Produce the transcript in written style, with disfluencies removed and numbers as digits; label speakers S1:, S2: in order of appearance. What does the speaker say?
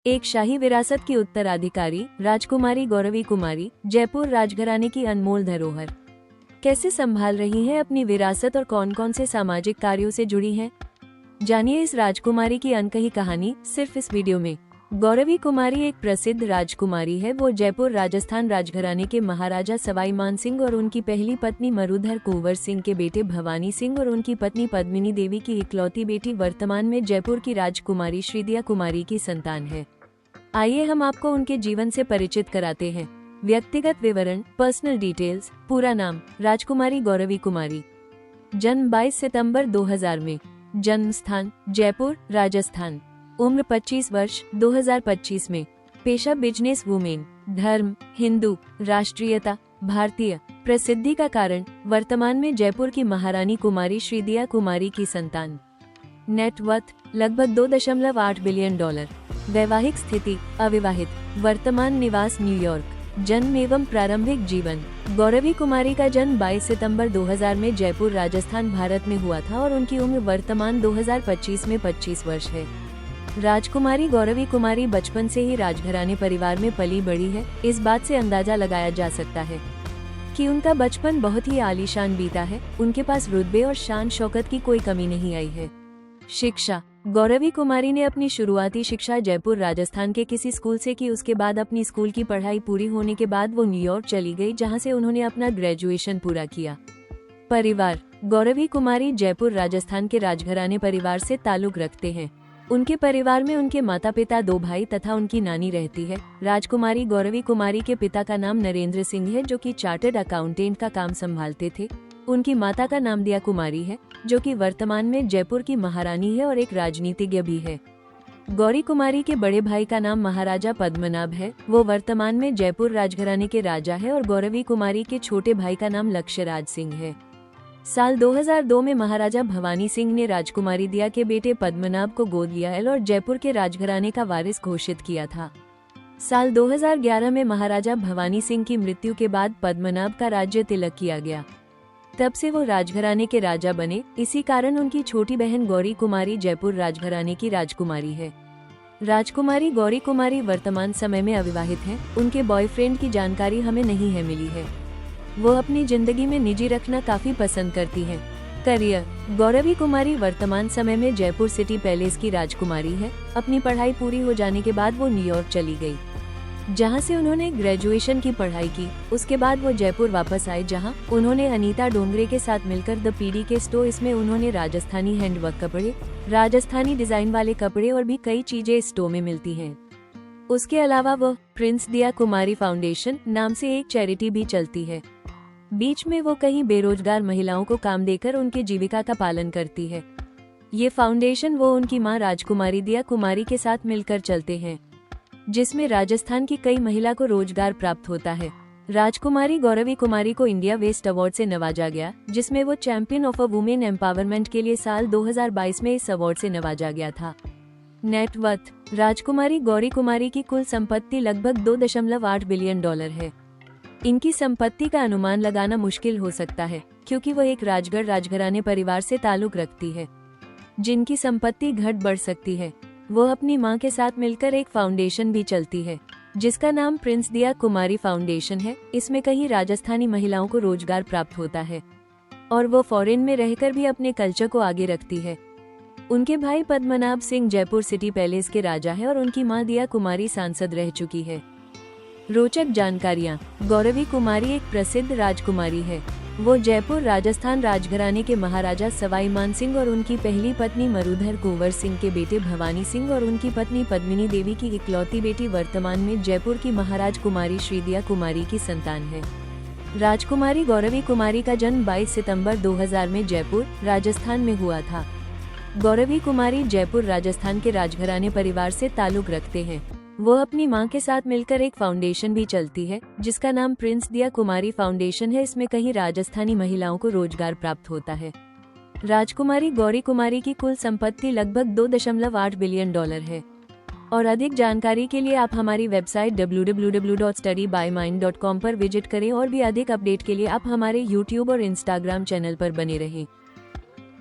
S1: एक शाही विरासत की उत्तराधिकारी राजकुमारी गौरवी कुमारी जयपुर राजघराने की अनमोल धरोहर कैसे संभाल रही हैं अपनी विरासत और कौन कौन से सामाजिक कार्यों से जुड़ी हैं? जानिए इस राजकुमारी की अनकही कहानी सिर्फ इस वीडियो में। गौरवी कुमारी एक प्रसिद्ध राजकुमारी है। वो जयपुर राजस्थान राजघराने के महाराजा सवाई मान सिंह और उनकी पहली पत्नी मरुधर कुंवर सिंह के बेटे भवानी सिंह और उनकी पत्नी पद्मिनी देवी की इकलौती बेटी, वर्तमान में जयपुर की राजकुमारी श्रीदिया कुमारी की संतान है। आइए हम आपको उनके जीवन से परिचित कराते हैं। व्यक्तिगत विवरण, पर्सनल डिटेल्स। पूरा नाम राजकुमारी गौरवी कुमारी। जन्म 22 सितंबर 2000 में। जन्म स्थान जयपुर राजस्थान। उम्र 25 वर्ष 2025 में। पेशा बिजनेस वुमेन। धर्म हिंदू। राष्ट्रीयता भारतीय। प्रसिद्धि का कारण वर्तमान में जयपुर की महारानी कुमारी श्रीदिया कुमारी की संतान। नेटवर्थ लगभग $2.8 बिलियन। वैवाहिक स्थिति अविवाहित। वर्तमान निवास न्यूयॉर्क। जन्म एवं प्रारंभिक जीवन। गौरवी कुमारी का जन्म 22 सितंबर 2000 में जयपुर राजस्थान भारत में हुआ था और उनकी उम्र वर्तमान 2025 में 25 वर्ष है। राजकुमारी गौरवी कुमारी बचपन से ही राजघराने परिवार में पली बड़ी है। इस बात से अंदाजा लगाया जा सकता है कि उनका बचपन बहुत ही आलीशान बीता है। उनके पास रुतबे और शान शौकत की कोई कमी नहीं आई है। शिक्षा। गौरवी कुमारी ने अपनी शुरुआती शिक्षा जयपुर राजस्थान के किसी स्कूल से की। उसके बाद अपनी स्कूल की पढ़ाई पूरी होने के बाद वो न्यूयॉर्क चली गई, जहां से उन्होंने अपना ग्रेजुएशन पूरा किया। परिवार। गौरवी कुमारी जयपुर राजस्थान के राजघराने परिवार से ताल्लुक रखते हैं। उनके परिवार में उनके माता पिता, 2 भाई तथा उनकी नानी रहती है। राजकुमारी गौरवी कुमारी के पिता का नाम नरेंद्र सिंह है, जो कि चार्टर्ड अकाउंटेंट का काम संभालते थे। उनकी माता का नाम दिया कुमारी है, जो कि वर्तमान में जयपुर की महारानी है और एक राजनीतिज्ञ भी है। गौरी कुमारी के बड़े भाई का नाम महाराजा पद्मनाभ है। वो वर्तमान में जयपुर राजघराने के राजा है और गौरवी कुमारी के छोटे भाई का नाम लक्ष्यराज सिंह है। साल 2002 में महाराजा भवानी सिंह ने राजकुमारी दिया के बेटे पद्मनाभ को गोद लिया और जयपुर के राजघराने का वारिस घोषित किया था। साल 2011 में महाराजा भवानी सिंह की मृत्यु के बाद पद्मनाभ का राज्य तिलक किया गया। तब से वो राजघराने के राजा बने। इसी कारण उनकी छोटी बहन गौरी कुमारी जयपुर राजघराने की राजकुमारी है। राजकुमारी गौरी कुमारी वर्तमान समय में अविवाहित हैं। उनके बॉयफ्रेंड की जानकारी हमें नहीं है मिली है। वो अपनी जिंदगी में निजी रखना काफी पसंद करती हैं। करियर। गौरवी कुमारी वर्तमान समय में जयपुर सिटी पैलेस की राजकुमारी है। अपनी पढ़ाई पूरी हो जाने के बाद वो न्यूयॉर्क चली गई, जहां से उन्होंने ग्रेजुएशन की पढ़ाई की। उसके बाद वो जयपुर वापस आए, जहां उन्होंने अनीता डोंगरे के साथ मिलकर द पीडी के स्टोर, इसमें उन्होंने राजस्थानी हैंडवर्क कपड़े, राजस्थानी डिजाइन वाले कपड़े और भी कई चीजें इस स्टोर में मिलती हैं। उसके अलावा वो प्रिंस दिया कुमारी फाउंडेशन नाम से एक चैरिटी भी चलती है। बीच में वो कई बेरोजगार महिलाओं को काम देकर उनकी जीविका का पालन करती है। ये फाउंडेशन वो उनकी मां राजकुमारी दिया कुमारी के साथ मिलकर चलते हैं, जिसमें राजस्थान की कई महिला को रोजगार प्राप्त होता है। राजकुमारी गौरवी कुमारी को इंडिया वेस्ट अवार्ड से नवाजा गया, जिसमें वो champion of a women empowerment के लिए साल 2022 में इस अवार्ड से नवाजा गया था। नेटवर्थ। राजकुमारी गौरी कुमारी की कुल संपत्ति लगभग $2.8 बिलियन है। इनकी संपत्ति का अनुमान लगाना मुश्किल हो सकता है, क्योंकि वो एक राजगढ़ राजघराने परिवार से ताल्लुक रखती है, जिनकी संपत्ति घट बढ़ सकती है। वो अपनी मां के साथ मिलकर एक फाउंडेशन भी चलती है, जिसका नाम प्रिंस दिया कुमारी फाउंडेशन है। इसमें कई राजस्थानी महिलाओं को रोजगार प्राप्त होता है और वो फॉरेन में रहकर भी अपने कल्चर को आगे रखती है। उनके भाई पद्मनाभ सिंह जयपुर सिटी पैलेस के राजा है और उनकी मां दिया कुमारी सांसद रह चुकी है। रोचक जानकारियां। गौरवी कुमारी एक प्रसिद्ध राजकुमारी है। वो जयपुर राजस्थान राजघराने के महाराजा सवाई मान सिंह और उनकी पहली पत्नी मरुधर कुंवर सिंह के बेटे भवानी सिंह और उनकी पत्नी पद्मिनी देवी की इकलौती बेटी, वर्तमान में जयपुर की महाराज कुमारी श्रीदिया कुमारी की संतान है। राजकुमारी गौरवी कुमारी का जन्म 22 सितंबर 2000 में जयपुर राजस्थान में हुआ था। गौरवी कुमारी जयपुर राजस्थान के राजघराने परिवार से ताल्लुक रखते हैं। वो अपनी मां के साथ मिलकर एक फाउंडेशन भी चलती है, जिसका नाम प्रिंस दिया कुमारी फाउंडेशन है। इसमें कई राजस्थानी महिलाओं को रोजगार प्राप्त होता है। राजकुमारी गौरी कुमारी की कुल संपत्ति लगभग $2.8 बिलियन है। और अधिक जानकारी के लिए आप हमारी वेबसाइट www.studybymind.com पर विजिट करें और भी अधिक अपडेट के लिए आप हमारे YouTube और Instagram चैनल पर बने रहें।